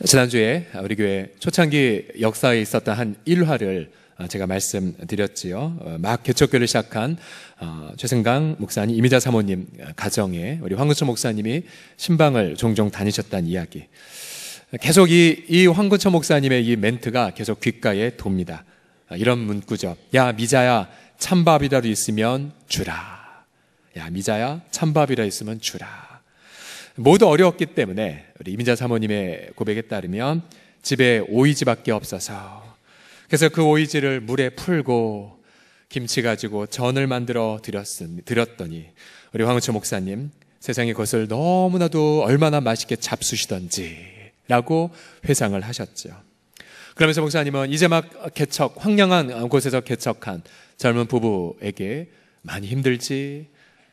지난주에 우리 교회 초창기 역사에 있었던 한 일화를 제가 말씀드렸지요. 막 개척교회를 시작한 최승강 목사님, 이미자 사모님 가정에 우리 황근초 목사님이 신방을 종종 다니셨다는 이야기. 계속 이 황근초 목사님의 이 멘트가 계속 귓가에 돕니다. 이런 문구죠. 야 미자야 찬밥이라도 있으면 주라. 야 미자야 찬밥이라도 있으면 주라. 모두 어려웠기 때문에 우리 이민자 사모님의 고백에 따르면 집에 오이지밖에 없어서, 그래서 그 오이지를 물에 풀고 김치 가지고 전을 만들어 드렸더니 우리 황은초 목사님 세상에 그것을 너무나도 얼마나 맛있게 잡수시던지 라고 회상을 하셨죠. 그러면서 목사님은 이제 막 황량한 곳에서 개척한 젊은 부부에게 많이 힘들지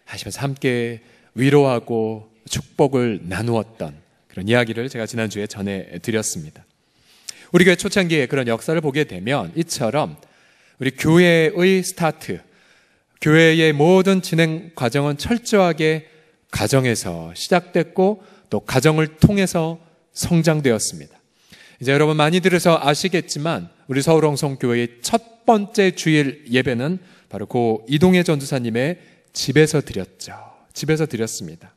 하시면서 함께 위로하고 축복을 나누었던 그런 이야기를 제가 지난주에 전해드렸습니다. 우리 교회 초창기에 그런 역사를 보게 되면 이처럼 우리 교회의 스타트, 교회의 모든 진행 과정은 철저하게 가정에서 시작됐고 또 가정을 통해서 성장되었습니다. 이제 여러분 많이 들어서 아시겠지만 우리 서울홍성교회의 첫 번째 주일 예배는 바로 고 이동혜 전도사님의 집에서 드렸죠. 집에서 드렸습니다.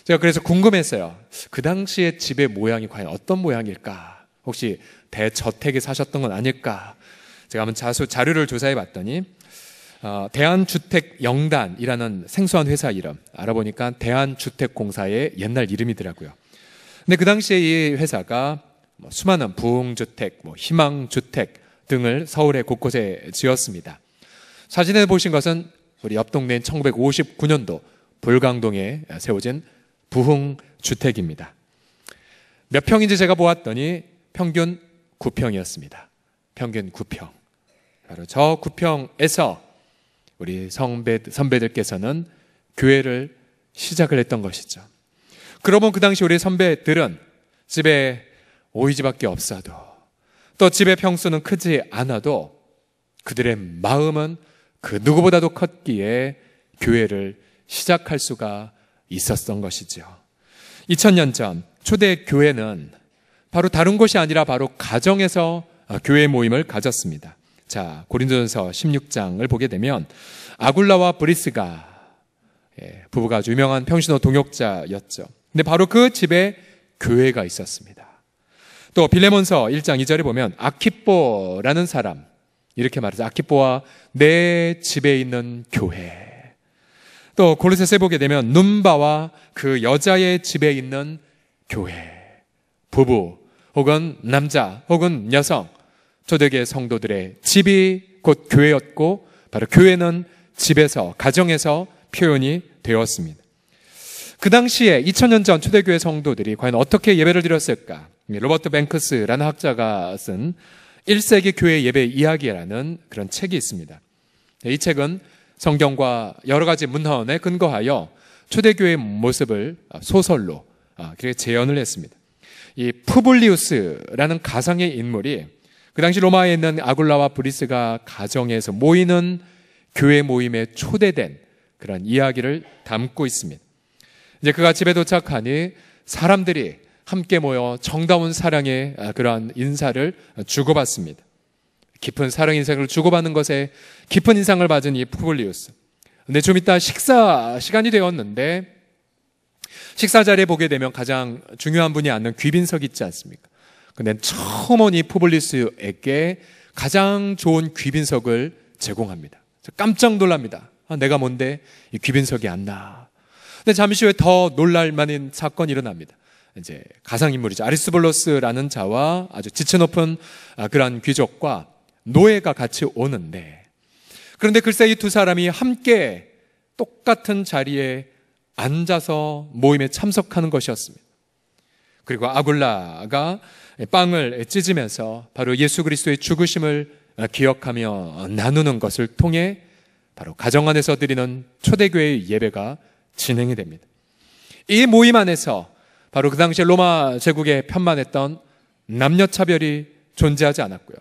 제가 그래서 궁금했어요. 그 당시에 집의 모양이 과연 어떤 모양일까? 혹시 대저택에 사셨던 건 아닐까? 제가 한번 자료를 조사해 봤더니 대한주택영단이라는 생소한 회사 이름 알아보니까 대한주택공사의 옛날 이름이더라고요. 근데 그 당시에 이 회사가 수많은 부흥주택, 희망주택 등을 서울의 곳곳에 지었습니다. 사진에 보신 것은 우리 옆 동네인 1959년도 불광동에 세워진 부흥주택입니다. 몇 평인지 제가 보았더니 평균 9평이었습니다. 평균 9평. 바로 저 9평에서 우리 선배들께서는 교회를 시작을 했던 것이죠. 그러면 그 당시 우리 선배들은 집에 오이지밖에 없어도, 또 집의 평수는 크지 않아도 그들의 마음은 그 누구보다도 컸기에 교회를 시작할 수가 있었던 것이죠. 2000년 전 초대 교회는 바로 다른 곳이 아니라 바로 가정에서 교회 모임을 가졌습니다. 자, 고린도전서 16장을 보게 되면 아굴라와 브리스가 부부가 아주 유명한 평신호 동역자였죠. 근데 바로 그 집에 교회가 있었습니다. 또 빌레몬서 1장 2절에 보면 아키뽀라는 사람, 이렇게 말하죠. 아키뽀와 내 집에 있는 교회. 또 골로새서에 보게 되면 눈바와 그 여자의 집에 있는 교회, 부부 혹은 남자 혹은 여성, 초대교회 성도들의 집이 곧 교회였고 바로 교회는 집에서, 가정에서 표현이 되었습니다. 그 당시에 2000년 전 초대교회 성도들이 과연 어떻게 예배를 드렸을까? 로버트 뱅크스라는 학자가 쓴 1세기 교회 예배 이야기라는 그런 책이 있습니다. 이 책은 성경과 여러 가지 문헌에 근거하여 초대교회의 모습을 소설로 그렇게 재현을 했습니다. 이 푸블리우스라는 가상의 인물이 그 당시 로마에 있는 아굴라와 브리스가 가정에서 모이는 교회 모임에 초대된 그런 이야기를 담고 있습니다. 이제 그가 집에 도착하니 사람들이 함께 모여 정다운 사랑의 그러한 인사를 주고받습니다. 깊은 사랑 인상을 주고받는 것에 깊은 인상을 받은 이 푸블리우스. 근데 좀 이따 식사 시간이 되었는데 식사 자리에 보게 되면 가장 중요한 분이 앉는 귀빈석이 있지 않습니까? 근데 처음 온 이 푸블리우스에게 가장 좋은 귀빈석을 제공합니다. 깜짝 놀랍니다. 내가 뭔데 이 귀빈석이 안 나. 근데 잠시 후에 더 놀랄 만한 사건이 일어납니다. 이제 가상인물이죠. 아리스볼로스라는 자와 아주 지체 높은 그러한 귀족과 노예가 같이 오는데, 그런데 글쎄 이 두 사람이 함께 똑같은 자리에 앉아서 모임에 참석하는 것이었습니다. 그리고 아굴라가 빵을 찢으면서 바로 예수 그리스도의 죽으심을 기억하며 나누는 것을 통해 바로 가정 안에서 드리는 초대교회의 예배가 진행이 됩니다. 이 모임 안에서 바로 그 당시에 로마 제국에 편만했던 남녀차별이 존재하지 않았고요.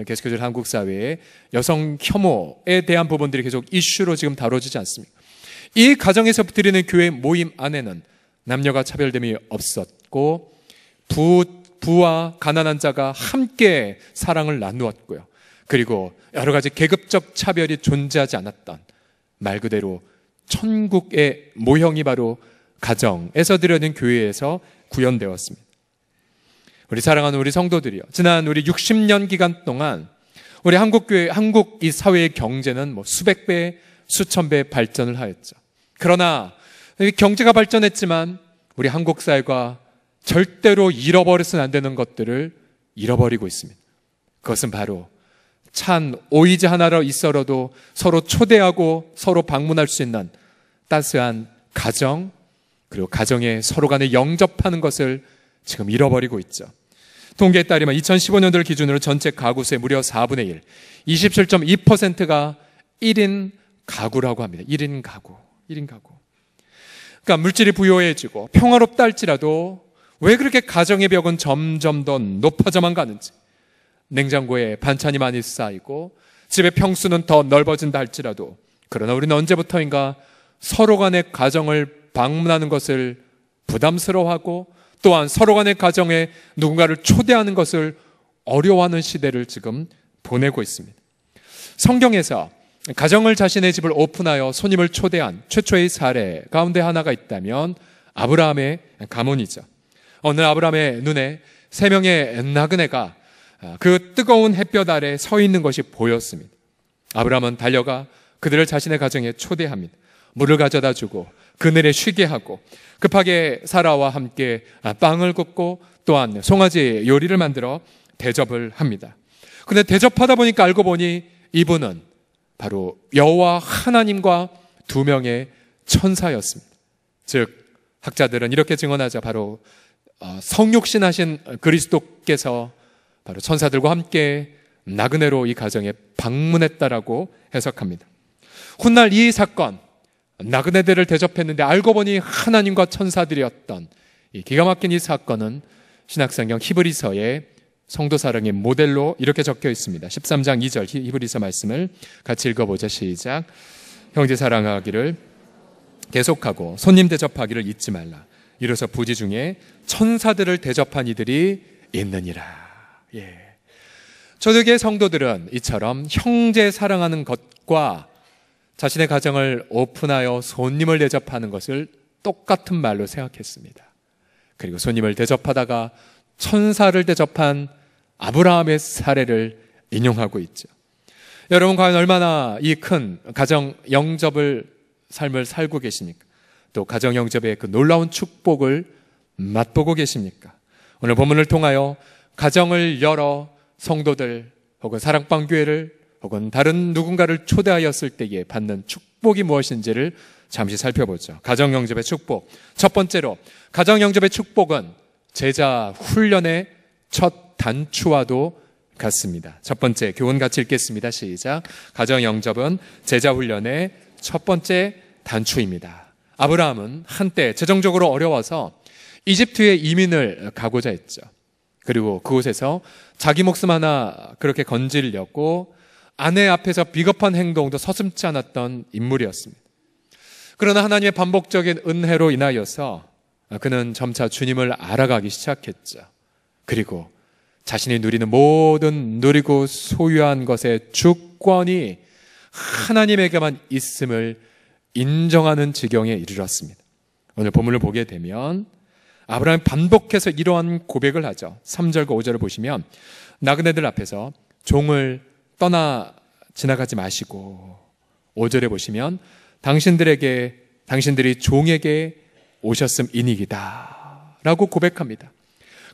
계속해서 한국 사회에 여성 혐오에 대한 부분들이 계속 이슈로 지금 다뤄지지 않습니까? 이 가정에서 드리는 교회 모임 안에는 남녀가 차별됨이 없었고 부와 가난한 자가 함께 사랑을 나누었고요. 그리고 여러 가지 계급적 차별이 존재하지 않았던 말 그대로 천국의 모형이 바로 가정에서 드려진 교회에서 구현되었습니다. 우리 사랑하는 우리 성도들이요, 지난 우리 60년 기간 동안 우리 한국교회, 한국 이 사회의 경제는 수백 배, 수천 배 발전을 하였죠. 그러나 경제가 발전했지만 우리 한국 사회가 절대로 잃어버려서는 안 되는 것들을 잃어버리고 있습니다. 그것은 바로 찬 오이지 하나로 있어도 서로 초대하고 서로 방문할 수 있는 따스한 가정, 그리고 가정에 서로 간에 영접하는 것을 지금 잃어버리고 있죠. 통계에 따르면 2015년도를 기준으로 전체 가구 수의 무려 4분의 1, 27.2%가 1인 가구라고 합니다. 1인 가구. 그러니까 물질이 부유해지고 평화롭다 할지라도 왜 그렇게 가정의 벽은 점점 더 높아져만 가는지, 냉장고에 반찬이 많이 쌓이고 집의 평수는 더 넓어진다 할지라도, 그러나 우리는 언제부터인가 서로 간의 가정을 방문하는 것을 부담스러워하고 또한 서로 간의 가정에 누군가를 초대하는 것을 어려워하는 시대를 지금 보내고 있습니다. 성경에서 가정을 자신의 집을 오픈하여 손님을 초대한 최초의 사례 가운데 하나가 있다면 아브라함의 가문이죠. 어느 아브라함의 눈에 3명의 나그네가 그 뜨거운 햇볕 아래 서 있는 것이 보였습니다. 아브라함은 달려가 그들을 자신의 가정에 초대합니다. 물을 가져다 주고 그늘에 쉬게 하고 급하게 사라와 함께 빵을 굽고 또한 송아지 요리를 만들어 대접을 합니다. 그런데 대접하다 보니까 알고 보니 이분은 바로 여호와 하나님과 2명의 천사였습니다. 즉 학자들은 이렇게 증언하자 바로 성육신하신 그리스도께서 바로 천사들과 함께 나그네로 이 가정에 방문했다라고 해석합니다. 훗날 이 사건, 나그네들을 대접했는데 알고 보니 하나님과 천사들이었던 이 기가 막힌 이 사건은 신약성경 히브리서의 성도 사랑의 모델로 이렇게 적혀 있습니다. 13장 2절 히브리서 말씀을 같이 읽어보자. 시작. 형제 사랑하기를 계속하고 손님 대접하기를 잊지 말라. 이로써 부지 중에 천사들을 대접한 이들이 있느니라. 초대교회 성도들은 이처럼 형제 사랑하는 것과 자신의 가정을 오픈하여 손님을 대접하는 것을 똑같은 말로 생각했습니다. 그리고 손님을 대접하다가 천사를 대접한 아브라함의 사례를 인용하고 있죠. 여러분 과연 얼마나 이 큰 가정 영접을 삶을 살고 계십니까? 또 가정 영접의 그 놀라운 축복을 맛보고 계십니까? 오늘 본문을 통하여 가정을 열어 성도들 혹은 사랑방 교회를 혹은 다른 누군가를 초대하였을 때에 받는 축복이 무엇인지를 잠시 살펴보죠. 가정 영접의 축복. 첫 번째로 가정 영접의 축복은 제자 훈련의 첫 단추와도 같습니다. 첫 번째 교훈 같이 읽겠습니다. 시작. 가정 영접은 제자 훈련의 첫 번째 단추입니다. 아브라함은 한때 재정적으로 어려워서 이집트에 이민을 가고자 했죠. 그리고 그곳에서 자기 목숨 하나 그렇게 건지려고 아내 앞에서 비겁한 행동도 서슴지 않았던 인물이었습니다. 그러나 하나님의 반복적인 은혜로 인하여서 그는 점차 주님을 알아가기 시작했죠. 그리고 자신이 누리는 모든 누리고 소유한 것의 주권이 하나님에게만 있음을 인정하는 지경에 이르렀습니다. 오늘 본문을 보게 되면 아브라함이 반복해서 이러한 고백을 하죠. 3절과 5절을 보시면 나그네들 앞에서 종을 떠나 지나가지 마시고, 5절에 보시면 당신들이 종에게 오셨음이니이다 라고 고백합니다.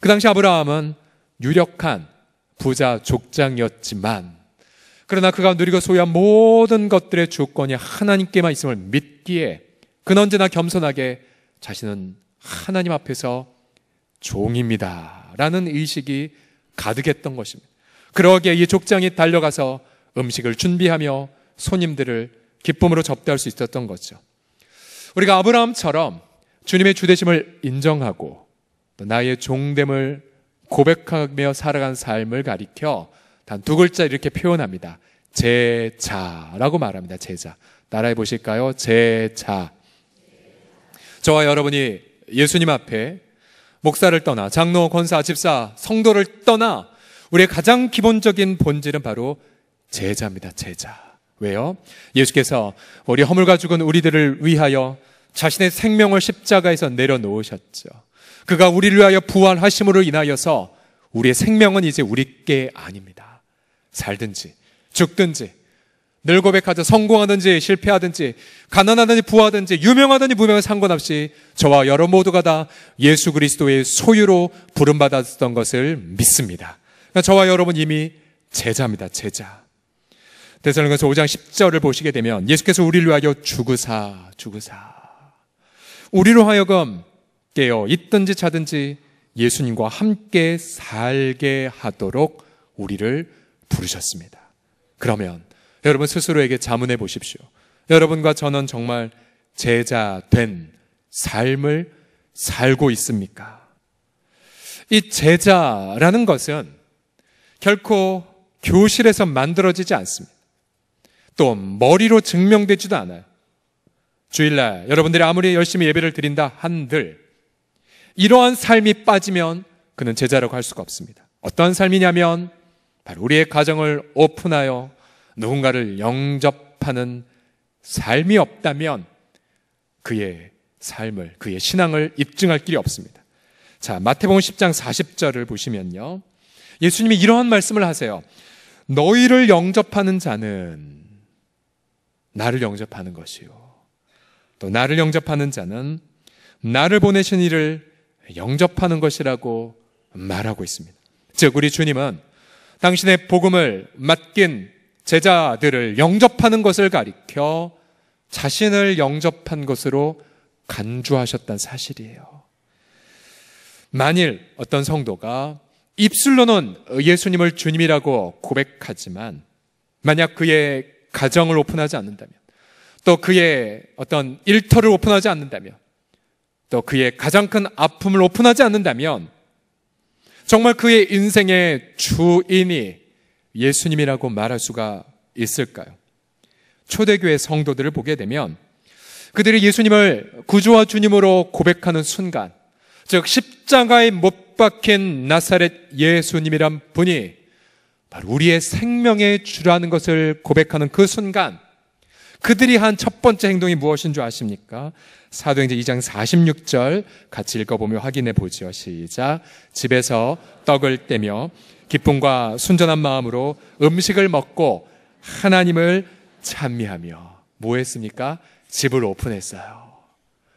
그 당시 아브라함은 유력한 부자 족장이었지만 그러나 그가 누리고 소유한 모든 것들의 주권이 하나님께만 있음을 믿기에 그는 언제나 겸손하게 자신은 하나님 앞에서 종입니다 라는 의식이 가득했던 것입니다. 그러기에 이 족장이 달려가서 음식을 준비하며 손님들을 기쁨으로 접대할 수 있었던 거죠. 우리가 아브라함처럼 주님의 주되심을 인정하고 또 나의 종됨을 고백하며 살아간 삶을 가리켜 단 2글자 이렇게 표현합니다. 제자라고 말합니다. 제자. 따라해 보실까요? 제자. 저와 여러분이 예수님 앞에 목사를 떠나 장로, 권사, 집사, 성도를 떠나 우리의 가장 기본적인 본질은 바로 제자입니다. 제자. 왜요? 예수께서 우리 허물과 죽은 우리들을 위하여 자신의 생명을 십자가에서 내려놓으셨죠. 그가 우리를 위하여 부활하심으로 인하여서 우리의 생명은 이제 우리께 아닙니다. 살든지 죽든지 늘 고백하자 성공하든지 실패하든지 가난하든지 부하든지 유명하든지 무명하든지 상관없이 저와 여러 모두가 다 예수 그리스도의 소유로 부름받았던 것을 믿습니다. 그러니까 저와 여러분 이미 제자입니다. 제자. 데살로니가서 5장 10절을 보시게 되면 예수께서 우리를 위하여 죽으사 우리로 하여금 깨어 있든지 자든지 예수님과 함께 살게 하도록 우리를 부르셨습니다. 그러면 여러분 스스로에게 자문해 보십시오. 여러분과 저는 정말 제자 된 삶을 살고 있습니까? 이 제자라는 것은 결코 교실에서 만들어지지 않습니다. 또 머리로 증명되지도 않아요. 주일날 여러분들이 아무리 열심히 예배를 드린다 한들 이러한 삶이 빠지면 그는 제자라고 할 수가 없습니다. 어떤 삶이냐면 바로 우리의 가정을 오픈하여 누군가를 영접하는 삶이 없다면 그의 삶을, 그의 신앙을 입증할 길이 없습니다. 자, 마태복음 10장 40절을 보시면요, 예수님이 이러한 말씀을 하세요. 너희를 영접하는 자는 나를 영접하는 것이요, 또 나를 영접하는 자는 나를 보내신 이를 영접하는 것이라고 말하고 있습니다. 즉 우리 주님은 당신의 복음을 맡긴 제자들을 영접하는 것을 가리켜 자신을 영접한 것으로 간주하셨다는 사실이에요. 만일 어떤 성도가 입술로는 예수님을 주님이라고 고백하지만 만약 그의 가정을 오픈하지 않는다면, 또 그의 어떤 일터를 오픈하지 않는다면, 또 그의 가장 큰 아픔을 오픈하지 않는다면 정말 그의 인생의 주인이 예수님이라고 말할 수가 있을까요? 초대교회 성도들을 보게 되면 그들이 예수님을 구주와 주님으로 고백하는 순간, 즉 십자가에 못 박힌 나사렛 예수님이란 분이 바로 우리의 생명의 주라는 것을 고백하는 그 순간 그들이 한 첫 번째 행동이 무엇인 줄 아십니까? 사도행전 2장 46절 같이 읽어보며 확인해 보죠. 시작. 집에서 떡을 떼며 기쁨과 순전한 마음으로 음식을 먹고 하나님을 찬미하며 뭐 했습니까? 집을 오픈했어요.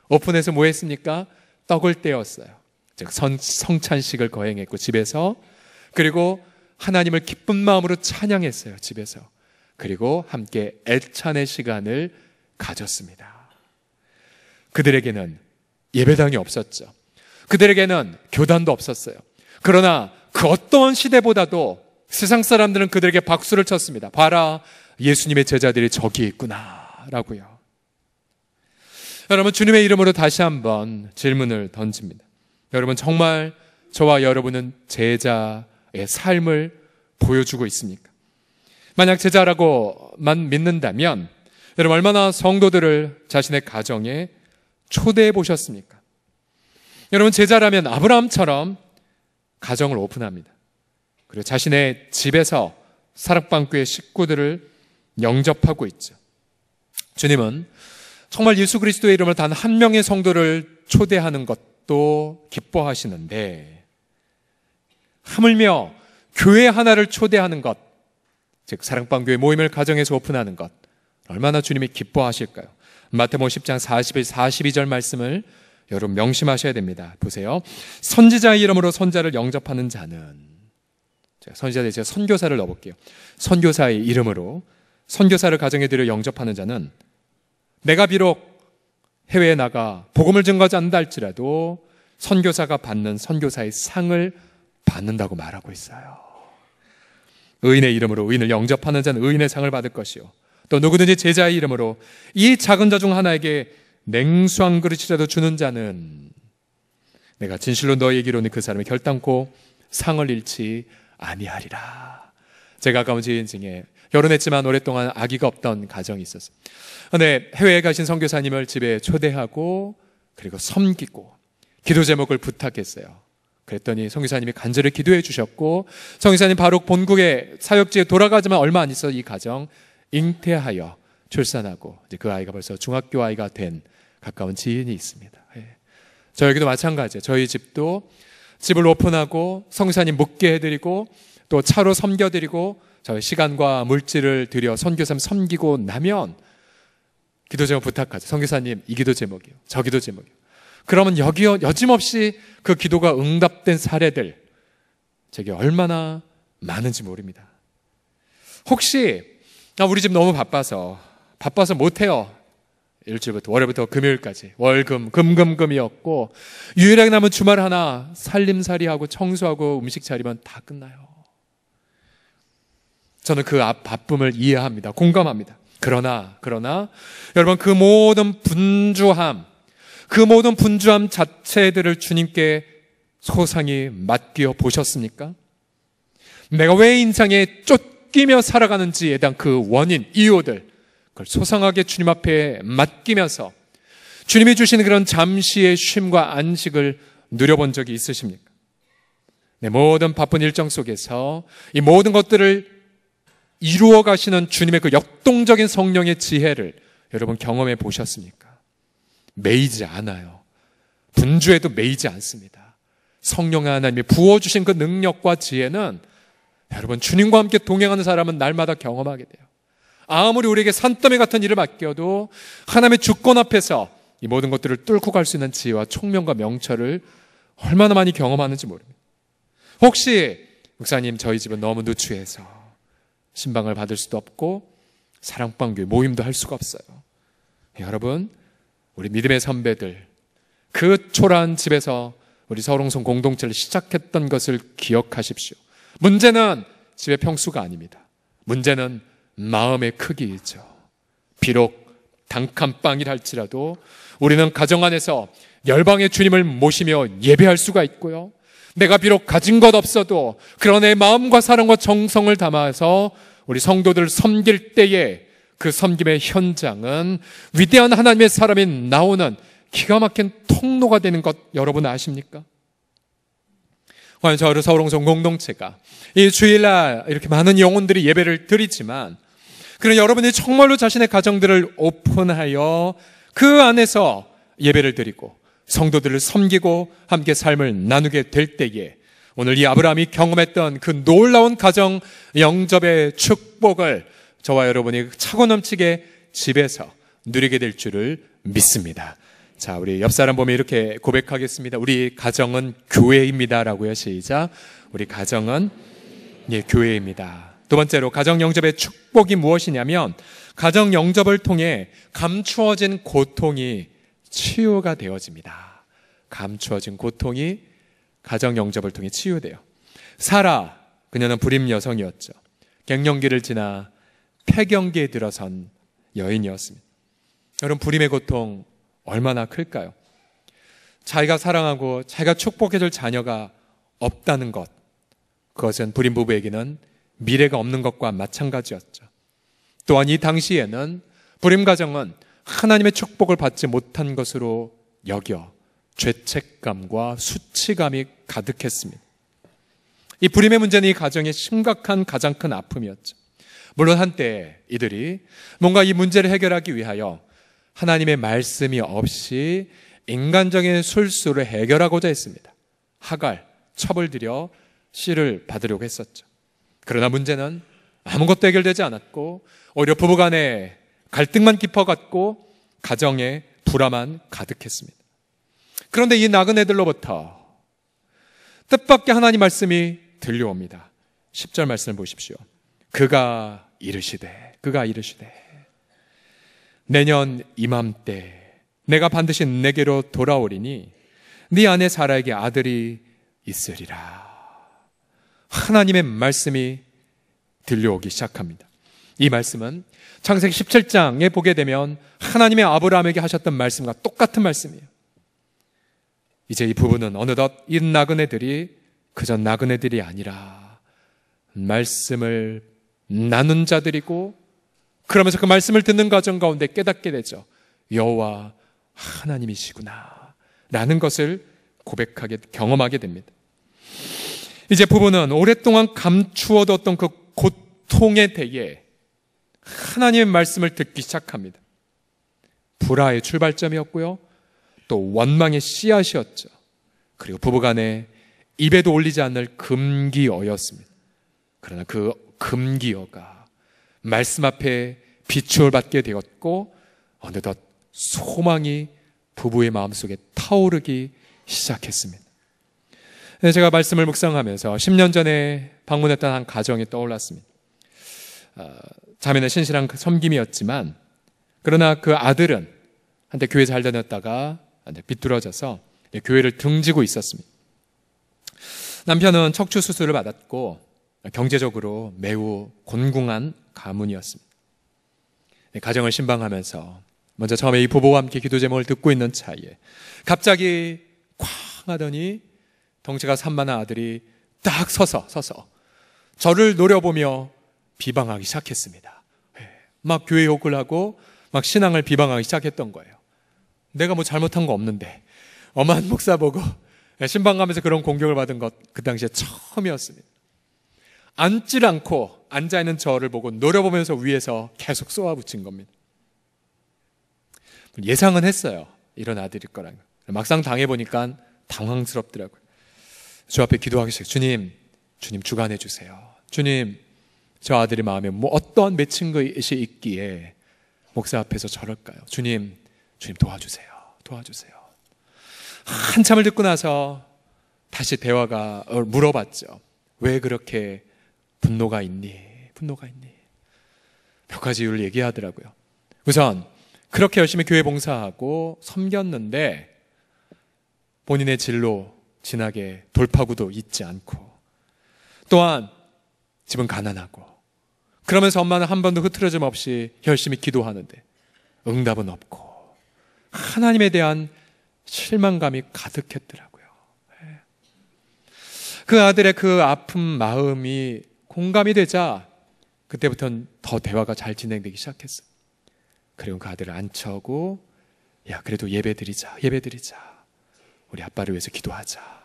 오픈해서 뭐 했습니까? 떡을 떼었어요. 즉 성찬식을 거행했고 집에서, 그리고 하나님을 기쁜 마음으로 찬양했어요. 집에서. 그리고 함께 애찬의 시간을 가졌습니다. 그들에게는 예배당이 없었죠. 그들에게는 교단도 없었어요. 그러나 그 어떠한 시대보다도 세상 사람들은 그들에게 박수를 쳤습니다. 봐라, 예수님의 제자들이 저기 있구나 라고요. 여러분, 주님의 이름으로 다시 한번 질문을 던집니다. 여러분, 정말 저와 여러분은 제자의 삶을 보여주고 있습니까? 만약 제자라고만 믿는다면 여러분, 얼마나 성도들을 자신의 가정에 초대해 보셨습니까? 여러분, 제자라면 아브라함처럼 가정을 오픈합니다. 그리고 자신의 집에서 사랑방교의 식구들을 영접하고 있죠. 주님은 정말 예수 그리스도의 이름을 단 한 명의 성도를 초대하는 것도 기뻐하시는데, 하물며 교회 하나를 초대하는 것, 즉 사랑방교회 모임을 가정에서 오픈하는 것, 얼마나 주님이 기뻐하실까요? 마태복음 10장 42절 말씀을 여러분 명심하셔야 됩니다. 보세요. 선지자의 이름으로 선자를 영접하는 자는, 선지자들 제가 선교사를 넣어볼게요. 선교사의 이름으로 선교사를 가정에 들여 영접하는 자는 내가 비록 해외에 나가 복음을 증거하지 않는다 할지라도 선교사가 받는 선교사의 상을 받는다고 말하고 있어요. 의인의 이름으로 의인을 영접하는 자는 의인의 상을 받을 것이요, 또 누구든지 제자의 이름으로 이 작은 자 중 하나에게 냉수 한 그릇이라도 주는 자는 내가 진실로 너희에게 이르노니 그 사람이 결단코 상을 잃지 아니하리라. 제가 가까운 지인 중에 결혼했지만 오랫동안 아기가 없던 가정이 있었어요. 그런데 해외에 가신 선교사님을 집에 초대하고 그리고 섬기고 기도 제목을 부탁했어요. 그랬더니 성교사님이 간절히 기도해 주셨고, 성교사님 바로 본국의 사역지에 돌아가지만 얼마 안 있어 이 가정 잉태하여 출산하고, 이제 그 아이가 벌써 중학교 아이가 된 가까운 지인이 있습니다. 저에게도 마찬가지예요. 저희 집도 집을 오픈하고 성교사님 묵게 해드리고 또 차로 섬겨드리고 저희 시간과 물질을 들여 선교사님 섬기고 나면 기도 제목 부탁하죠. 선교사님 이 기도 제목이요, 저 기도 제목이요. 그러면 여짐없이 그 기도가 응답된 사례들 제게 얼마나 많은지 모릅니다. 혹시 우리 집 너무 바빠서 못해요. 일주일부터 월요일부터 금요일까지 월금 금이었고 유일하게 남은 주말 하나 살림살이하고 청소하고 음식 차리면 다 끝나요. 저는 그 바쁨을 이해합니다. 공감합니다. 그러나 여러분 그 모든 분주함 자체들을 주님께 소상히 맡겨 보셨습니까? 내가 왜 인생에 쫓기며 살아가는지에 대한 그 원인, 이유들 그걸 소상하게 주님 앞에 맡기면서 주님이 주시는 그런 잠시의 쉼과 안식을 누려본 적이 있으십니까? 내 모든 바쁜 일정 속에서 이 모든 것들을 이루어 가시는 주님의 그 역동적인 성령의 지혜를 여러분 경험해 보셨습니까? 매이지 않아요. 분주해도 매이지 않습니다. 성령의 하나님이 부어주신 그 능력과 지혜는 여러분 주님과 함께 동행하는 사람은 날마다 경험하게 돼요. 아무리 우리에게 산더미 같은 일을 맡겨도 하나님의 주권 앞에서 이 모든 것들을 뚫고 갈 수 있는 지혜와 총명과 명철을 얼마나 많이 경험하는지 모릅니다. 혹시 목사님 저희 집은 너무 누추해서 신방을 받을 수도 없고 사랑방교회 모임도 할 수가 없어요. 여러분 우리 믿음의 선배들 그 초라한 집에서 우리 서울홍성 공동체를 시작했던 것을 기억하십시오. 문제는 집의 평수가 아닙니다. 문제는 마음의 크기이죠. 비록 단칸방이라 할지라도 우리는 가정 안에서 열방의 주님을 모시며 예배할 수가 있고요. 내가 비록 가진 것 없어도 그런 내 마음과 사랑과 정성을 담아서 우리 성도들을 섬길 때에 그 섬김의 현장은 위대한 하나님의 사람이 나오는 기가 막힌 통로가 되는 것 여러분 아십니까? 과연 저희 서울홍성 공동체가 이 주일날 이렇게 많은 영혼들이 예배를 드리지만 그런 여러분이 정말로 자신의 가정들을 오픈하여 그 안에서 예배를 드리고 성도들을 섬기고 함께 삶을 나누게 될 때에 오늘 이 아브라함이 경험했던 그 놀라운 가정 영접의 축복을 저와 여러분이 차고 넘치게 집에서 누리게 될 줄을 믿습니다. 자, 우리 옆 사람 보면 이렇게 고백하겠습니다. 우리 가정은 교회입니다 라고요. 시작. 우리 가정은 교회입니다. 두 번째로 가정 영접의 축복이 무엇이냐면 가정 영접을 통해 감추어진 고통이 치유가 되어집니다. 감추어진 고통이 가정 영접을 통해 치유돼요. 사라, 그녀는 불임 여성이었죠. 갱년기를 지나 폐경기에 들어선 여인이었습니다. 여러분 불임의 고통 얼마나 클까요? 자기가 사랑하고 자기가 축복해줄 자녀가 없다는 것, 그것은 불임 부부에게는 미래가 없는 것과 마찬가지였죠. 또한 이 당시에는 불임 가정은 하나님의 축복을 받지 못한 것으로 여겨 죄책감과 수치감이 가득했습니다. 이 불임의 문제는 이 가정의 심각한 가장 큰 아픔이었죠. 물론 한때 이들이 뭔가 이 문제를 해결하기 위하여 하나님의 말씀이 없이 인간적인 술수를 해결하고자 했습니다. 하갈, 첩을 들여 씨를 받으려고 했었죠. 그러나 문제는 아무것도 해결되지 않았고 오히려 부부간에 갈등만 깊어갔고 가정에 불화만 가득했습니다. 그런데 이 나그네들로부터 뜻밖의 하나님 말씀이 들려옵니다. 10절 말씀을 보십시오. 그가 이르시되 내년 이맘때 내가 반드시 내게로 돌아오리니 네 아내 사라에게 아들이 있으리라. 하나님의 말씀이 들려오기 시작합니다. 이 말씀은 창세기 17장에 보게 되면 하나님의 아브라함에게 하셨던 말씀과 똑같은 말씀이에요. 이제 이 부부는 어느덧 이 나그네들이 그저 나그네들이 아니라 말씀을 나눈 자들이고 그러면서 그 말씀을 듣는 과정 가운데 깨닫게 되죠. 여호와 하나님이시구나 라는 것을 고백하게, 경험하게 됩니다. 이제 부부는 오랫동안 감추어뒀던 그 고통에 대해 하나님의 말씀을 듣기 시작합니다. 불화의 출발점이었고요, 또 원망의 씨앗이었죠. 그리고 부부간에 입에도 올리지 않을 금기어였습니다. 그러나 그 금기어가 말씀 앞에 비추어 받게 되었고, 어느덧 소망이 부부의 마음속에 타오르기 시작했습니다. 제가 말씀을 묵상하면서 10년 전에 방문했던 한 가정이 떠올랐습니다. 자매는 신실한 섬김이었지만, 그러나 그 아들은 한때 교회 잘 다녔다가 비뚤어져서 교회를 등지고 있었습니다. 남편은 척추 수술을 받았고 경제적으로 매우 곤궁한 가문이었습니다. 가정을 신방하면서 먼저 처음에 이 부부와 함께 기도 제목을 듣고 있는 차에 갑자기 쾅 하더니 덩치가 산만한 아들이 딱 서서 저를 노려보며 비방하기 시작했습니다. 막 교회 욕을 하고 막 신앙을 비방하기 시작했던 거예요. 내가 뭐 잘못한 거 없는데, 엄한 목사 보고 신방 가면서 그런 공격을 받은 것 그 당시에 처음이었습니다. 앉질 않고 앉아있는 저를 보고 노려보면서 위에서 계속 쏘아붙인 겁니다. 예상은 했어요, 이런 아들일 거라는 거. 막상 당해보니까 당황스럽더라고요. 주 앞에 기도하기 시작. 주님 주관해 주세요. 주님, 저 아들의 마음에 뭐 어떠한 맺힌 것이 있기에 목사 앞에서 저럴까요? 주님 도와주세요. 한참을 듣고 나서 다시 대화가 물어봤죠. 왜 그렇게 분노가 있니? 몇 가지 이유를 얘기하더라고요. 우선 그렇게 열심히 교회 봉사하고 섬겼는데 본인의 진로 진학에 돌파구도 있지 않고, 또한 집은 가난하고, 그러면서 엄마는 한 번도 흐트러짐 없이 열심히 기도하는데 응답은 없고, 하나님에 대한 실망감이 가득했더라고요. 그 아들의 그 아픈 마음이 공감이 되자 그때부터는 더 대화가 잘 진행되기 시작했어요. 그리고 그 아들을 앉혀오고, 야, 그래도 예배 드리자. 우리 아빠를 위해서 기도하자.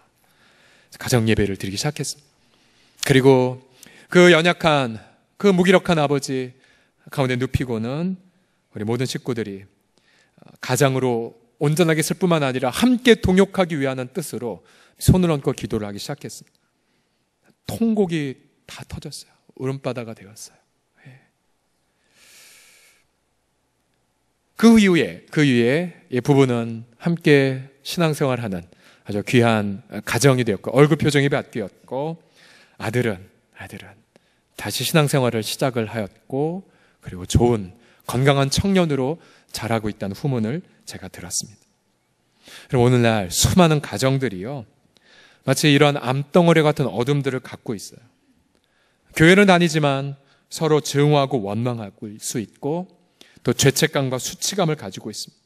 가정 예배를 드리기 시작했습니다. 그리고 그 연약한, 그 무기력한 아버지 가운데 눕히고는 우리 모든 식구들이 가장으로 온전하게 쓸 뿐만 아니라 함께 동역하기 위한 뜻으로 손을 얹고 기도를 하기 시작했습니다. 통곡이 다 터졌어요. 울음바다가 되었어요. 그 이후에 이 부부는 함께 신앙생활하는 아주 귀한 가정이 되었고, 얼굴 표정이 바뀌었고, 아들은 다시 신앙생활을 시작을 하였고, 그리고 좋은 건강한 청년으로 자라고 있다는 후문을 제가 들었습니다. 그리고 오늘날 수많은 가정들이요, 마치 이런 암덩어리 같은 어둠들을 갖고 있어요. 교회는 다니지만 서로 증오하고 원망하고 수 있고, 또 죄책감과 수치감을 가지고 있습니다.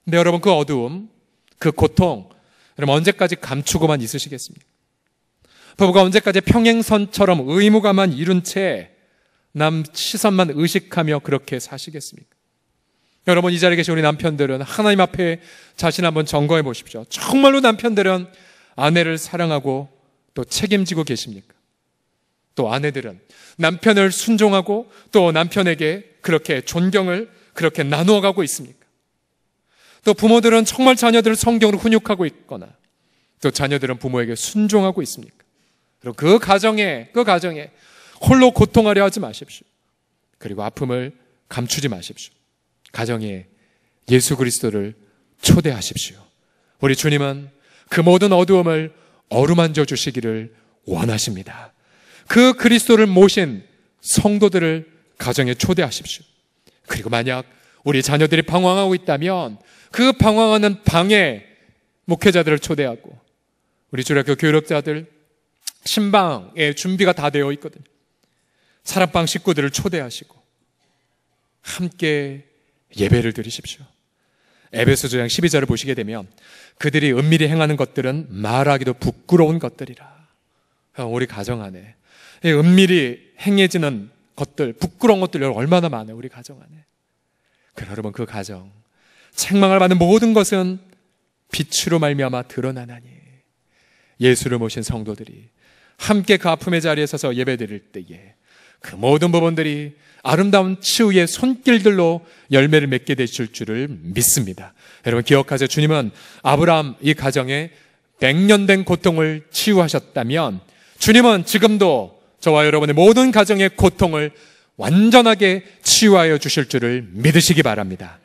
근데 여러분, 그 어두움, 그 고통, 여러분 언제까지 감추고만 있으시겠습니까? 부부가 언제까지 평행선처럼 의무감만 이룬 채 남 시선만 의식하며 그렇게 사시겠습니까? 여러분, 이 자리에 계신 우리 남편들은 하나님 앞에 자신 한번 점검해 보십시오. 정말로 남편들은 아내를 사랑하고 또 책임지고 계십니까? 또 아내들은 남편을 순종하고 또 남편에게 그렇게 존경을 그렇게 나누어가고 있습니까? 또 부모들은 정말 자녀들을 성경으로 훈육하고 있거나, 또 자녀들은 부모에게 순종하고 있습니까? 그리고 그 가정에 홀로 고통하려 하지 마십시오. 그리고 아픔을 감추지 마십시오. 가정에 예수 그리스도를 초대하십시오. 우리 주님은 그 모든 어두움을 어루만져 주시기를 원하십니다. 그 그리스도를 모신 성도들을 가정에 초대하십시오. 그리고 만약 우리 자녀들이 방황하고 있다면 그 방황하는 방에 목회자들을 초대하고, 우리 주일학교 교육자들 신방의 준비가 다 되어 있거든요. 사랑방 식구들을 초대하시고 함께 예배를 드리십시오. 에베소서 2장 12절을 보시게 되면 그들이 은밀히 행하는 것들은 말하기도 부끄러운 것들이라. 우리 가정 안에 은밀히 행해지는 것들, 부끄러운 것들 얼마나 많아요, 우리 가정 안에. 그러나 여러분, 그 가정 책망을 받는 모든 것은 빛으로 말미암아 드러나나니 예수를 모신 성도들이 함께 그 아픔의 자리에 서서 예배드릴 때에 그 모든 부분들이 아름다운 치유의 손길들로 열매를 맺게 되실 줄을 믿습니다. 여러분 기억하세요. 주님은 아브라함 이 가정에 100년 된 고통을 치유하셨다면 주님은 지금도 저와 여러분의 모든 가정의 고통을 완전하게 치유하여 주실 줄을 믿으시기 바랍니다.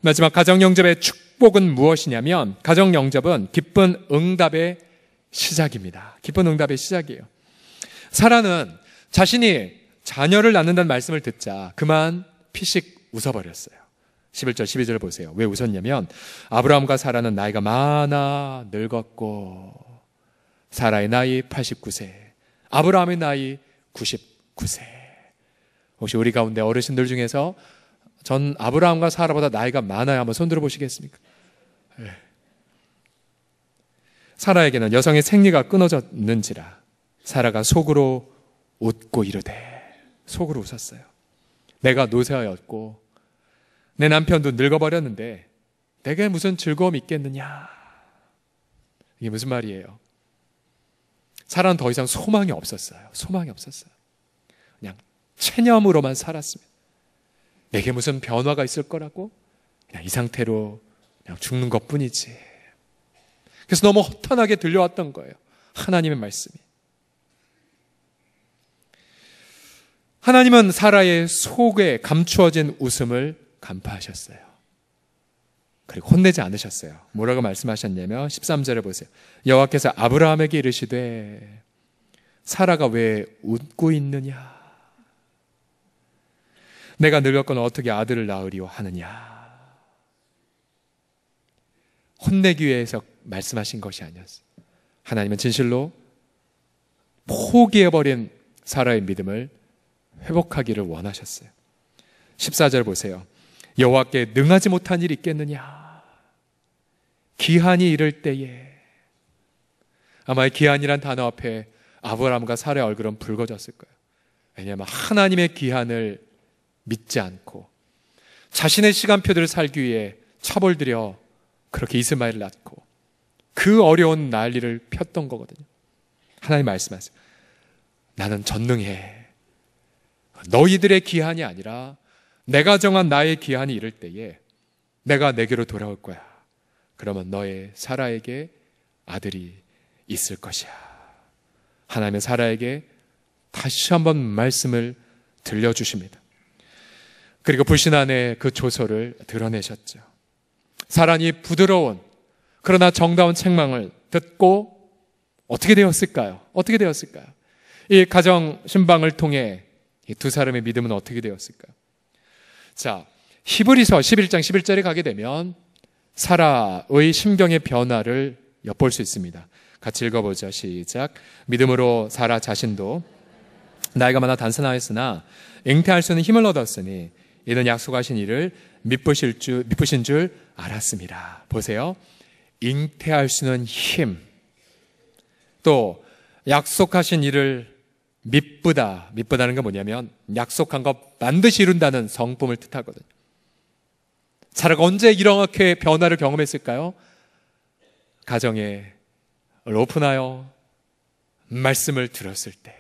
마지막 가정영접의 축복은 무엇이냐면 가정영접은 기쁜 응답의 시작입니다. 기쁜 응답의 시작이에요. 사라는 자신이 자녀를 낳는다는 말씀을 듣자 그만 피식 웃어버렸어요. 11절 12절을 보세요. 왜 웃었냐면 아브라함과 사라는 나이가 많아 늙었고 사라의 나이 89세, 아브라함의 나이 99세. 혹시 우리 가운데 어르신들 중에서 전 아브라함과 사라보다 나이가 많아야 한번 손들어 보시겠습니까? 네. 사라에게는 여성의 생리가 끊어졌는지라 사라가 속으로 웃고 이르되, 속으로 웃었어요. 내가 노쇠하였고 내 남편도 늙어버렸는데 내게 무슨 즐거움이 있겠느냐. 이게 무슨 말이에요? 사라는 더 이상 소망이 없었어요. 소망이 없었어요. 그냥 체념으로만 살았습니다. 내게 무슨 변화가 있을 거라고? 그냥 이 상태로 그냥 죽는 것뿐이지. 그래서 너무 허탄하게 들려왔던 거예요. 하나님의 말씀이. 하나님은 사라의 속에 감추어진 웃음을 간파하셨어요. 그리고 혼내지 않으셨어요. 뭐라고 말씀하셨냐면 13절에 보세요. 여호와께서 아브라함에게 이르시되 사라가 왜 웃고 있느냐? 내가 늙었거늘 어떻게 아들을 낳으리오 하느냐? 혼내기 위해서 말씀하신 것이 아니었어요. 하나님은 진실로 포기해버린 사라의 믿음을 회복하기를 원하셨어요. 14절 보세요. 여호와께 능하지 못한 일이 있겠느냐? 기한이 이를 때에. 아마 이 기한이란 단어 앞에 아브라함과 사라의 얼굴은 붉어졌을 거예요. 왜냐하면 하나님의 기한을 믿지 않고 자신의 시간표들을 살기 위해 처벌들여 그렇게 이스마엘을 낳고 그 어려운 난리를 폈던 거거든요. 하나님 말씀하세요. 나는 전능해. 너희들의 기한이 아니라 내가 정한 나의 기한이 이를 때에 내가 내게로 돌아올 거야. 그러면 너의 사라에게 아들이 있을 것이야. 하나님의 사라에게 다시 한번 말씀을 들려주십니다. 그리고 불신 안에 그 조소를 드러내셨죠. 사란이 부드러운 그러나 정다운 책망을 듣고 어떻게 되었을까요? 어떻게 되었을까요? 이 가정 신방을 통해 이 두 사람의 믿음은 어떻게 되었을까요? 자, 히브리서 11장 11절에 가게 되면 사라의 심경의 변화를 엿볼 수 있습니다. 같이 읽어보죠. 시작. 믿음으로 사라 자신도 나이가 많아 단순하였으나 잉태할 수 있는 힘을 얻었으니 이는 약속하신 일을 미쁘신 줄 알았습니다. 보세요. 잉태할 수 있는 힘, 또 약속하신 일을 미쁘다는 게 뭐냐면 약속한 것 반드시 이룬다는 성품을 뜻하거든요. 사라가 언제 이렇게 변화를 경험했을까요? 가정에 오픈하여 말씀을 들었을 때.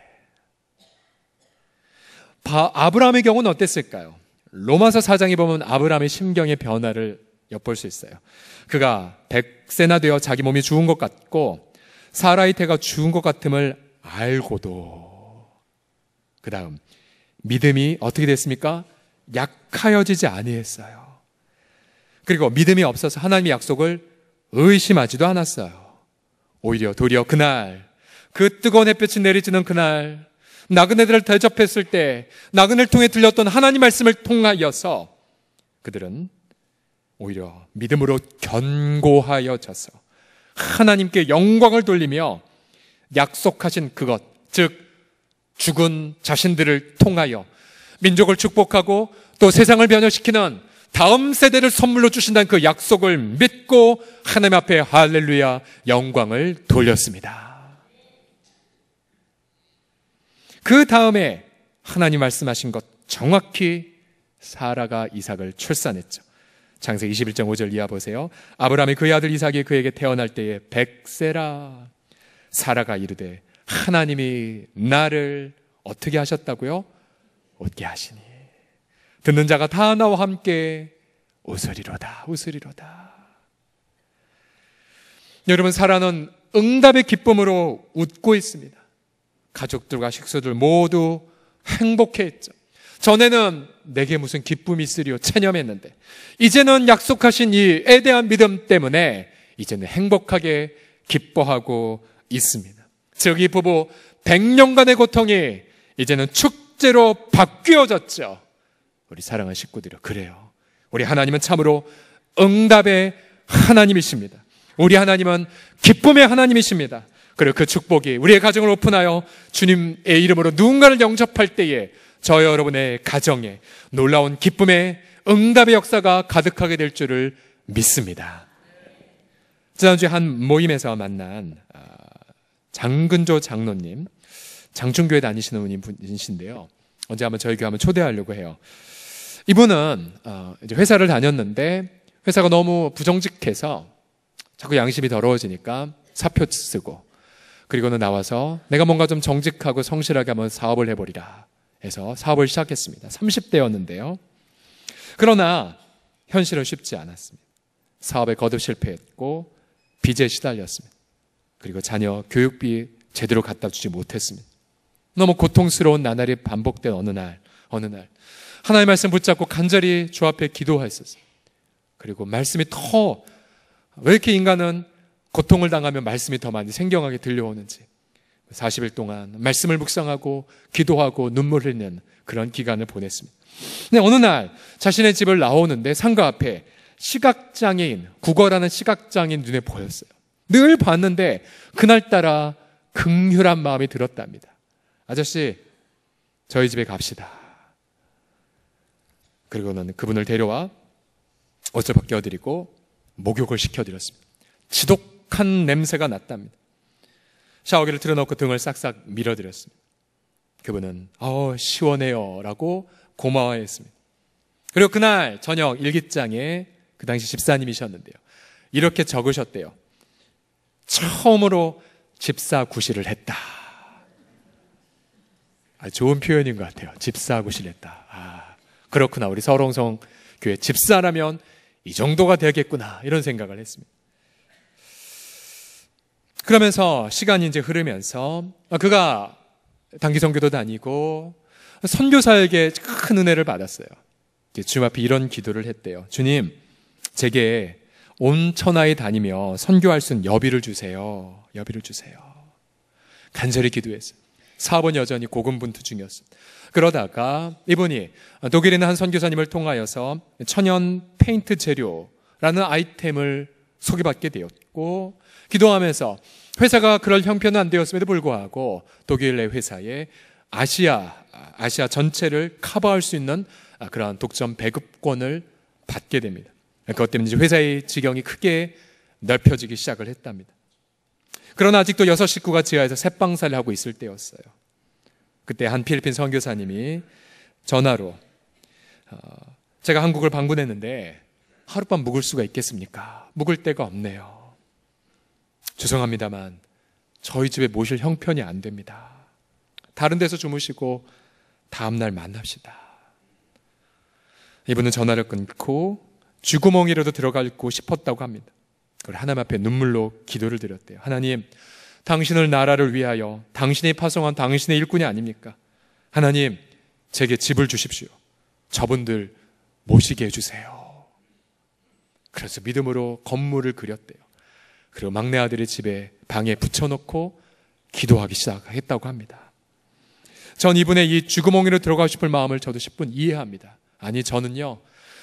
아브라함의 경우는 어땠을까요? 로마서 4장에 보면 아브라함의 심경의 변화를 엿볼 수 있어요. 그가 100세나 되어 자기 몸이 죽은 것 같고 사라의 태가 죽은 것 같음을 알고도 그 다음 믿음이 어떻게 됐습니까? 약하여지지 아니했어요. 그리고 믿음이 없어서 하나님의 약속을 의심하지도 않았어요. 오히려 도리어 그날 그 뜨거운 햇볕이 내리쬐는 그날 나그네들을 대접했을 때 나그네를 통해 들렸던 하나님 말씀을 통하여서 그들은 오히려 믿음으로 견고하여져서 하나님께 영광을 돌리며 약속하신 그것, 즉 죽은 자신들을 통하여 민족을 축복하고 또 세상을 변화시키는 다음 세대를 선물로 주신다는 그 약속을 믿고 하나님 앞에 할렐루야 영광을 돌렸습니다. 그 다음에 하나님 말씀하신 것 정확히 사라가 이삭을 출산했죠. 창세기 21장 5절 이하 보세요. 아브라함이 그의 아들 이삭이 그에게 태어날 때에 100세라 사라가 이르되 하나님이 나를 어떻게 하셨다고요? 웃게 하시니 듣는 자가 다 나와 함께 웃으리로다. 웃으리로다. 여러분, 사라는 응답의 기쁨으로 웃고 있습니다. 가족들과 식구들 모두 행복해했죠. 전에는 내게 무슨 기쁨이 있으리요 체념했는데 이제는 약속하신 이에 대한 믿음 때문에 이제는 행복하게 기뻐하고 있습니다. 즉, 이 부부 100년간의 고통이 이제는 축제로 바뀌어졌죠. 우리 사랑하는 식구들이요, 그래요. 우리 하나님은 참으로 응답의 하나님이십니다. 우리 하나님은 기쁨의 하나님이십니다. 그리고 그 축복이 우리의 가정을 오픈하여 주님의 이름으로 누군가를 영접할 때에 저 여러분의 가정에 놀라운 기쁨의 응답의 역사가 가득하게 될 줄을 믿습니다. 지난주에 한 모임에서 만난 장근조 장로님, 장충교회 다니시는 분이신데요. 언제 한번 저희 교회 한번 초대하려고 해요. 이분은 이제 회사를 다녔는데 회사가 너무 부정직해서 자꾸 양심이 더러워지니까 사표 쓰고, 그리고는 나와서 내가 뭔가 좀 정직하고 성실하게 한번 사업을 해보리라 해서 사업을 시작했습니다. 30대였는데요. 그러나 현실은 쉽지 않았습니다. 사업에 거듭 실패했고 빚에 시달렸습니다. 그리고 자녀 교육비 제대로 갖다 주지 못했습니다. 너무 고통스러운 나날이 반복된 어느 날 하나님의 말씀 붙잡고 간절히 주 앞에 기도했었어요. 그리고 말씀이 왜 이렇게 인간은 고통을 당하면 말씀이 더 많이 생경하게 들려오는지 40일 동안 말씀을 묵상하고 기도하고 눈물 흘리는 그런 기간을 보냈습니다. 근데 어느 날 자신의 집을 나오는데 상가 앞에 시각장애인, 국어라는 시각장애인 눈에 보였어요. 늘 봤는데 그날따라 긍휼한 마음이 들었답니다. 아저씨, 저희 집에 갑시다. 그리고는 그분을 데려와 옷을 벗겨드리고 목욕을 시켜드렸습니다. 지독한 냄새가 났답니다. 샤워기를 틀어놓고 등을 싹싹 밀어드렸습니다. 그분은 시원해요 라고 고마워했습니다. 그리고 그날 저녁 일기장에 그 당시 집사님이셨는데요, 이렇게 적으셨대요. 처음으로 집사구실을 했다. 좋은 표현인 것 같아요. 집사구실을 했다. 그렇구나, 우리 서롱성 교회 집사라면 이 정도가 되겠구나, 이런 생각을 했습니다. 그러면서 시간이 이제 흐르면서 그가 단기 선교도 다니고 선교사에게 큰 은혜를 받았어요. 주님 앞에 이런 기도를 했대요. 주님, 제게 온 천하에 다니며 선교할 수 있는 여비를 주세요. 여비를 주세요. 간절히 기도했어요. 사업은 여전히 고군분투 중이었어요. 그러다가 이분이 독일에 있는 한 선교사님을 통하여서 천연 페인트 재료라는 아이템을 소개받게 되었고, 기도하면서 회사가 그럴 형편은 안 되었음에도 불구하고 독일 내 회사에 아시아 전체를 커버할 수 있는 그러한 독점 배급권을 받게 됩니다. 그것 때문에 이제 회사의 지경이 크게 넓혀지기 시작을 했답니다. 그러나 아직도 6 식구가 지하에서 셋방살을 하고 있을 때였어요. 그때 한 필리핀 선교사님이 전화로 제가 한국을 방문했는데 하룻밤 묵을 수가 있겠습니까? 묵을 데가 없네요. 죄송합니다만 저희 집에 모실 형편이 안 됩니다. 다른 데서 주무시고 다음날 만납시다. 이분은 전화를 끊고 쥐구멍이라도 들어가고 싶었다고 합니다. 그걸 하나님 앞에 눈물로 기도를 드렸대요. 하나님, 당신을 나라를 위하여 당신이 파송한 당신의 일꾼이 아닙니까? 하나님, 제게 집을 주십시오. 저분들 모시게 해주세요. 그래서 믿음으로 건물을 그렸대요. 그리고 막내 아들의 집에 방에 붙여놓고 기도하기 시작했다고 합니다. 전 이분의 이 쥐구멍이로 들어가고 싶을 마음을 저도 10분 이해합니다. 아니, 저는요,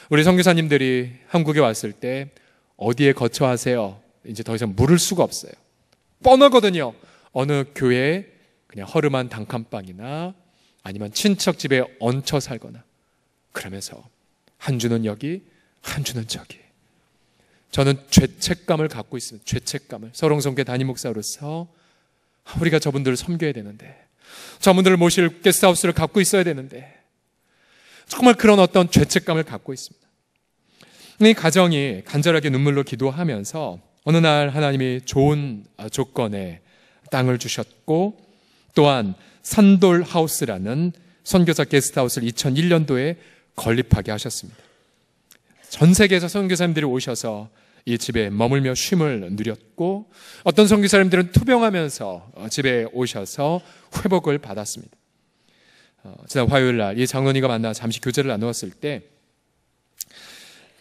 우리 선교사님들이 한국에 왔을 때 어디에 거처하세요? 이제 더 이상 물을 수가 없어요. 뻔하거든요. 어느 교회에 그냥 허름한 단칸방이나 아니면 친척 집에 얹혀 살거나, 그러면서 한 주는 여기, 한 주는 저기. 저는 죄책감을 갖고 있습니다. 죄책감을. 서롱성교 담임 목사로서 우리가 저분들을 섬겨야 되는데, 저분들을 모실 게스트하우스를 갖고 있어야 되는데, 정말 그런 어떤 죄책감을 갖고 있습니다. 이 가정이 간절하게 눈물로 기도하면서 어느 날 하나님이 좋은 조건에 땅을 주셨고, 또한 산돌하우스라는 선교사 게스트하우스를 2001년도에 건립하게 하셨습니다. 전 세계에서 선교사님들이 오셔서 이 집에 머물며 쉼을 누렸고, 어떤 선교사님들은 투병하면서 집에 오셔서 회복을 받았습니다. 지난 화요일 날 이 장로님과 만나 잠시 교제를 나누었을 때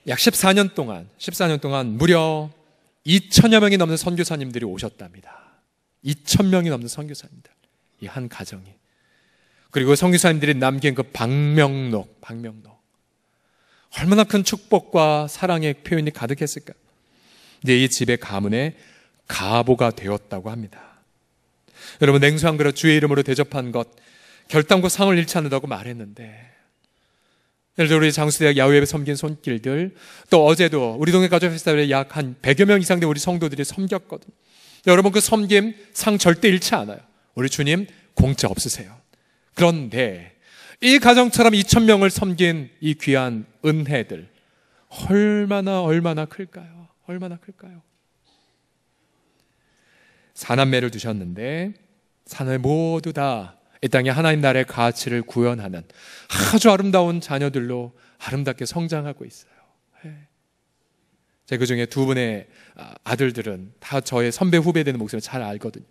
약 14년 동안 무려 2천여 명이 넘는 선교사님들이 오셨답니다. 2,000명이 넘는 선교사님들, 이 한 가정이. 그리고 선교사님들이 남긴 그 방명록, 얼마나 큰 축복과 사랑의 표현이 가득했을까. 이제 이 집의 가문의 가보가 되었다고 합니다. 여러분, 냉수 한 그릇 주의 이름으로 대접한 것 결단코 상을 잃지 않는다고 말했는데, 예를 들어 우리 장수대학 야후예배 섬긴 손길들, 또 어제도 우리 동네 가족 페스티벌에 약 한 100여 명 이상 된 우리 성도들이 섬겼거든요. 여러분, 그 섬김 상 절대 잃지 않아요. 우리 주님 공짜 없으세요. 그런데 이 가정처럼 2,000명을 섬긴 이 귀한 은혜들 얼마나 클까요? 얼마나 클까요? 사남매를 두셨는데 사남매 모두 다 이 땅에 하나님 나라의 가치를 구현하는 아주 아름다운 자녀들로 아름답게 성장하고 있어요. 제가 그중에 두 분의 아들들은 다 저의 선배 후배 되는 목소리를 잘 알거든요.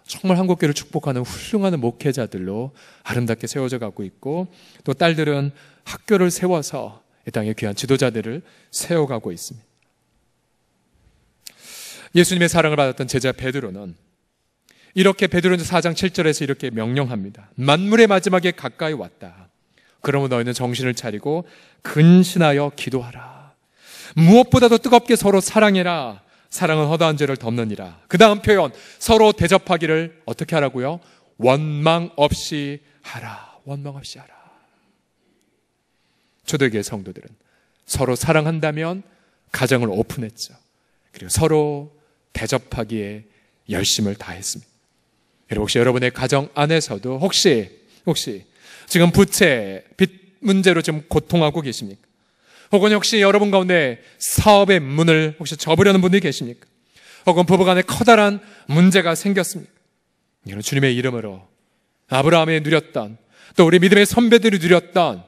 정말 한국교회를 축복하는 훌륭한 목회자들로 아름답게 세워져 가고 있고, 또 딸들은 학교를 세워서 이 땅의 귀한 지도자들을 세워가고 있습니다. 예수님의 사랑을 받았던 제자 베드로는 이렇게 베드로전서 4장 7절에서 이렇게 명령합니다. 만물의 마지막에 가까이 왔다. 그러므로 너희는 정신을 차리고 근신하여 기도하라. 무엇보다도 뜨겁게 서로 사랑해라. 사랑은 허다한 죄를 덮느니라. 그 다음 표현, 서로 대접하기를 어떻게 하라고요? 원망 없이 하라. 원망 없이 하라. 초대교회 성도들은 서로 사랑한다면 가정을 오픈했죠. 그리고 서로 대접하기에 열심을 다했습니다. 여러분, 혹시 여러분의 가정 안에서도 혹시 지금 부채, 빚 문제로 좀 고통하고 계십니까? 혹은 혹시 여러분 가운데 사업의 문을 혹시 접으려는 분들이 계십니까? 혹은 부부간에 커다란 문제가 생겼습니까? 이런 주님의 이름으로 아브라함이 누렸던, 또 우리 믿음의 선배들이 누렸던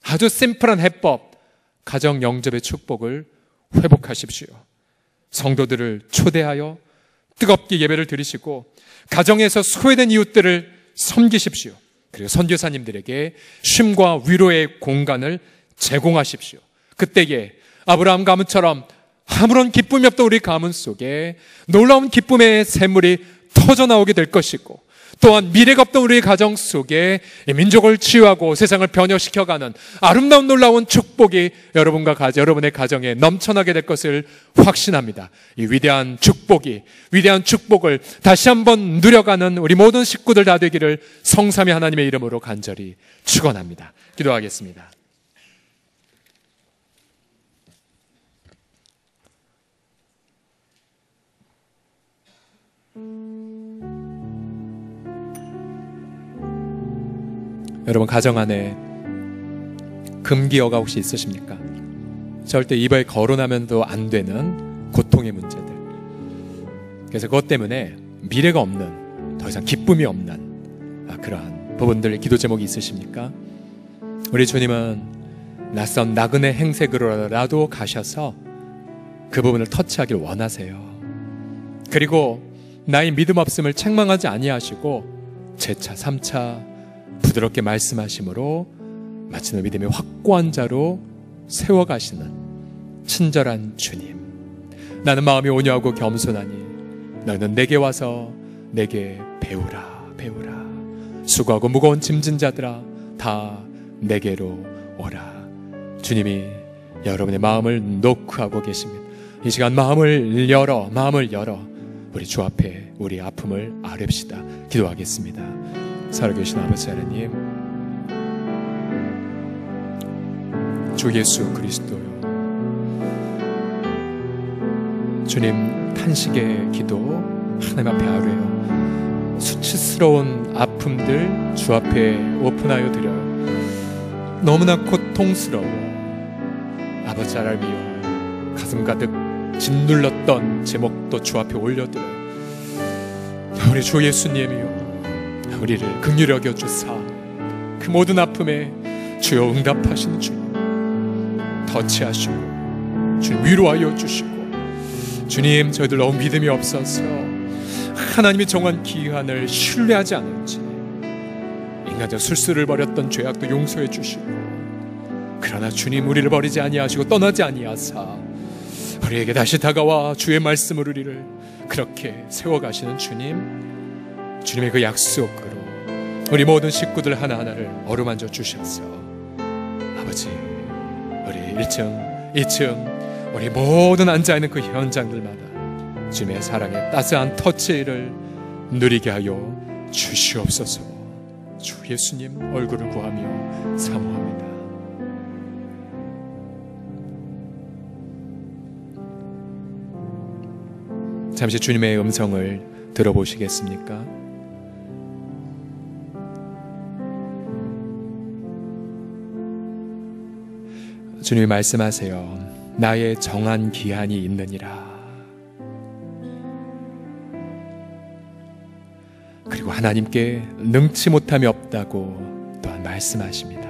아주 심플한 해법, 가정 영접의 축복을 회복하십시오. 성도들을 초대하여 뜨겁게 예배를 드리시고 가정에서 소외된 이웃들을 섬기십시오. 그리고 선교사님들에게 쉼과 위로의 공간을 제공하십시오. 그때에 아브라함 가문처럼 아무런 기쁨이 없던 우리 가문 속에 놀라운 기쁨의 샘물이 터져나오게 될 것이고, 또한 미래가 없던 우리 가정 속에 민족을 치유하고 세상을 변혁시켜가는 아름다운 놀라운 축복이 여러분의 가정에 넘쳐나게 될 것을 확신합니다. 이 위대한 축복을 다시 한번 누려가는 우리 모든 식구들 다 되기를 성삼위 하나님의 이름으로 간절히 축원합니다. 기도하겠습니다. 여러분, 가정 안에 금기어가 혹시 있으십니까? 절대 입에 거론하면도 안 되는 고통의 문제들. 그래서 그것 때문에 미래가 없는, 더 이상 기쁨이 없는 그러한 부분들 기도 제목이 있으십니까? 우리 주님은 낯선 나그네 행색으로라도 가셔서 그 부분을 터치하길 원하세요. 그리고 나의 믿음 없음을 책망하지 아니하시고 제차 3차 부드럽게 말씀하심으로 마침내 믿음의 확고한 자로 세워가시는 친절한 주님. 나는 마음이 온유하고 겸손하니 너희는 내게 와서 내게 배우라. 수고하고 무거운 짐진 자들아 다 내게로 오라. 주님이 여러분의 마음을 노크하고 계십니다. 이 시간 마음을 열어 우리 주 앞에 우리 아픔을 아뢰시다. 기도하겠습니다. 살아계신 아버지 하나님, 주 예수 그리스도요, 주님 탄식의 기도 하나님 앞에 아뢰요. 수치스러운 아픔들 주 앞에 오픈하여 드려요. 너무나 고통스러워 아버지 하나님이여, 가슴 가득 짓눌렀던 제목도 주 앞에 올려드려요. 우리 주 예수님이요, 우리를 긍휼히 여겨 주사 그 모든 아픔에 주여 응답하시는 주님, 터치하시고 주님 위로하여 주시고, 주님 저희들 너무 믿음이 없어서 하나님이 정한 기한을 신뢰하지 않은지 인간적 술수를 버렸던 죄악도 용서해 주시고, 그러나 주님 우리를 버리지 아니하시고 떠나지 아니하사 우리에게 다시 다가와 주의 말씀을 우리를 그렇게 세워가시는 주님, 주님의 그 약속으로 우리 모든 식구들 하나하나를 어루만져 주셔서 아버지, 우리 1층, 2층 우리 모든 앉아있는 그 현장들마다 주님의 사랑의 따스한 터치를 누리게 하여 주시옵소서. 주 예수님 얼굴을 구하며 사모합니다. 잠시 주님의 음성을 들어보시겠습니까? 주님이 말씀하세요. 나의 정한 기한이 있느니라. 그리고 하나님께 능치 못함이 없다고 또한 말씀하십니다.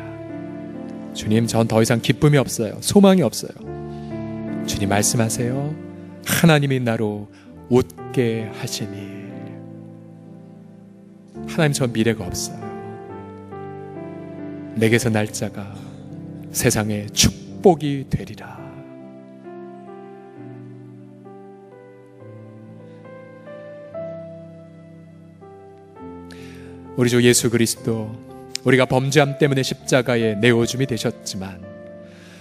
주님, 전 더 이상 기쁨이 없어요. 소망이 없어요. 주님 말씀하세요. 하나님이 나로 웃게 하시니. 하나님, 전 미래가 없어요. 내게서 날짜가 세상의 축복이 되리라. 우리 주 예수 그리스도, 우리가 범죄함 때문에 십자가에 내어줌이 되셨지만,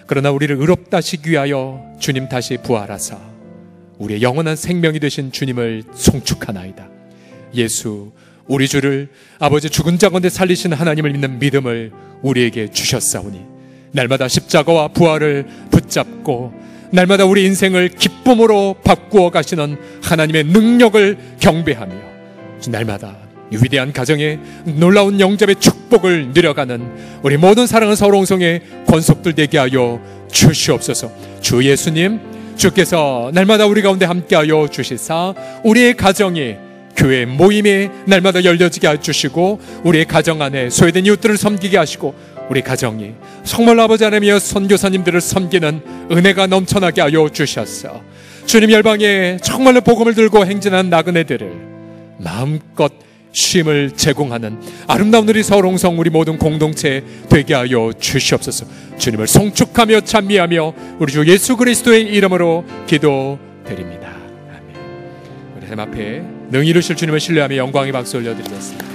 그러나 우리를 의롭다 하시기 위하여 주님 다시 부활하사 우리의 영원한 생명이 되신 주님을 송축하나이다. 예수 우리 주를 아버지 죽은 자 가운데 살리신 하나님을 믿는 믿음을 우리에게 주셨사오니, 날마다 십자가와 부활을 붙잡고 날마다 우리 인생을 기쁨으로 바꾸어 가시는 하나님의 능력을 경배하며 날마다 이 위대한 가정의 놀라운 영접의 축복을 누려가는 우리 모든 사랑하는 서울홍성의 권속들 되게 하여 주시옵소서. 주 예수님, 주께서 날마다 우리 가운데 함께하여 주시사 우리의 가정이 교회 모임에 날마다 열려지게 해주시고, 우리의 가정 안에 소외된 이웃들을 섬기게 하시고, 우리 가정이 성말 아버지 하나님의 선교사님들을 섬기는 은혜가 넘쳐나게 하여 주셨어. 주님, 열방에 정말로 복음을 들고 행진한 나그네들을 마음껏 쉼을 제공하는 아름다운 우리 서울홍성 우리 모든 공동체 되게 하여 주시옵소서. 주님을 송축하며 찬미하며 우리 주 예수 그리스도의 이름으로 기도드립니다. 아멘. 우리 하나님 앞에 능히 이루실 주님을 신뢰하며 영광의 박수 올려드리겠습니다.